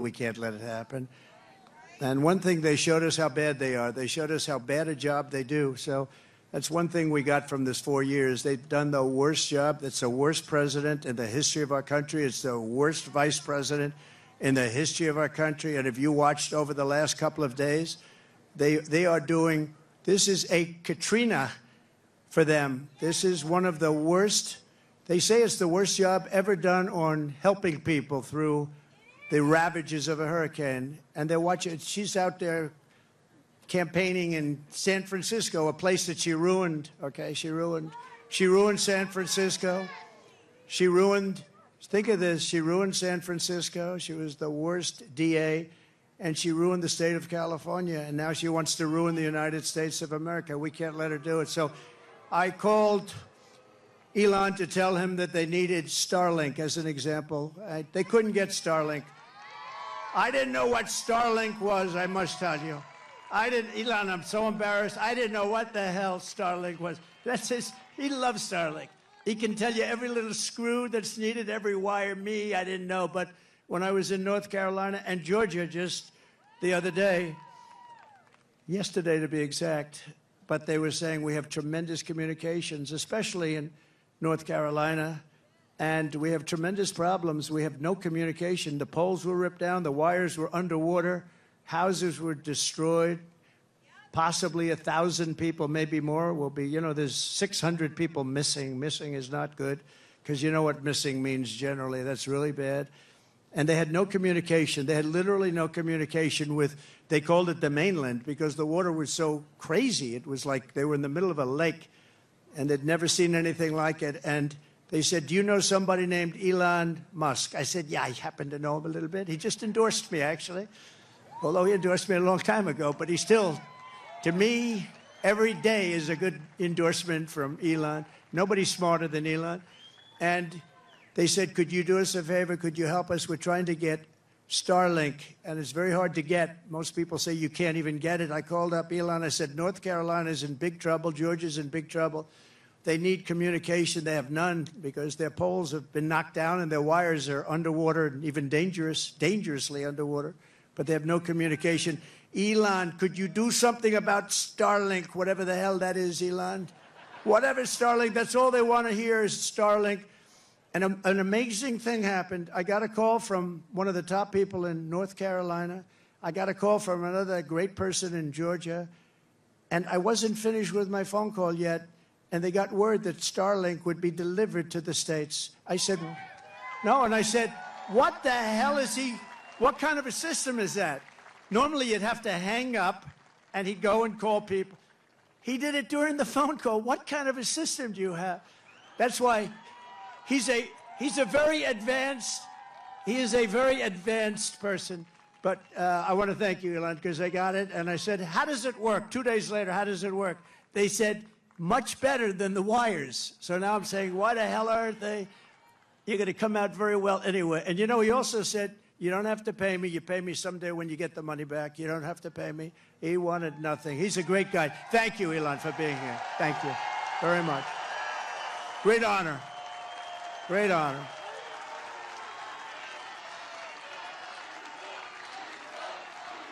We can't let it happen. And one thing, they showed us how bad they are. They showed us how bad a job they do. So that's one thing we got from this 4 years. They've done the worst job. It's the worst president in the history of our country. It's the worst vice president in the history of our country. And if you watched over the last couple of days, they are doing, this is a Katrina for them. This is one of the worst. They say it's the worst job ever done on helping people through the ravages of a hurricane. And they're watching, she's out there campaigning in San Francisco, a place that she ruined, okay? She ruined San Francisco. She ruined, think of this, she ruined San Francisco. She was the worst DA, and she ruined the state of California, and now she wants to ruin the United States of America. We can't let her do it. So I called Elon to tell him that they needed Starlink as an example. They couldn't get Starlink. I didn't know what Starlink was, I must tell you. Elon, I'm so embarrassed. I didn't know what the hell Starlink was. He loves Starlink. He can tell you every little screw that's needed, every wire. Me, I didn't know. But when I was in North Carolina and Georgia just the other day, yesterday to be exact, but they were saying we have tremendous communications, especially in North Carolina, and we have tremendous problems. We have no communication. The poles were ripped down, the wires were underwater, houses were destroyed, possibly 1,000 people, maybe more, will be, you know, there's 600 people missing. Missing is not good, because you know what missing means generally. That's really bad. And they had no communication. They had literally no communication with, they called it the mainland, because the water was so crazy. It was like they were in the middle of a lake, and they'd never seen anything like it. And they said, do you know somebody named Elon Musk? I said, yeah, I happen to know him a little bit. He just endorsed me, actually. Although he endorsed me a long time ago, but he still, to me, every day is a good endorsement from Elon. Nobody's smarter than Elon. And they said, could you do us a favor? Could you help us? We're trying to get Starlink, and it's very hard to get. Most people say you can't even get it. I called up Elon. I said, North Carolina's in big trouble. Georgia's in big trouble. They need communication. They have none, because their poles have been knocked down and their wires are underwater, and even dangerously underwater, but they have no communication. Elon, could you do something about Starlink, whatever the hell that is, Elon? Whatever Starlink, that's all they want to hear is Starlink. And an amazing thing happened. I got a call from one of the top people in North Carolina. I got a call from another great person in Georgia. And I wasn't finished with my phone call yet. And they got word that Starlink would be delivered to the States. I said, no. And I said, what the hell is he? What kind of a system is that? Normally you'd have to hang up and he'd go and call people. He did it during the phone call. What kind of a system do you have? That's why he's a very advanced, he is a very advanced person. But I want to thank you, Elon, because I got it. And I said, how does it work? 2 days later, how does it work? They said, much better than the wires. So now I'm saying, why the hell aren't they? You're going to come out very well anyway. And you know, he also said, you don't have to pay me. You pay me someday when you get the money back. You don't have to pay me. He wanted nothing. He's a great guy. Thank you, Elon, for being here. Thank you very much. Great honor. Great honor.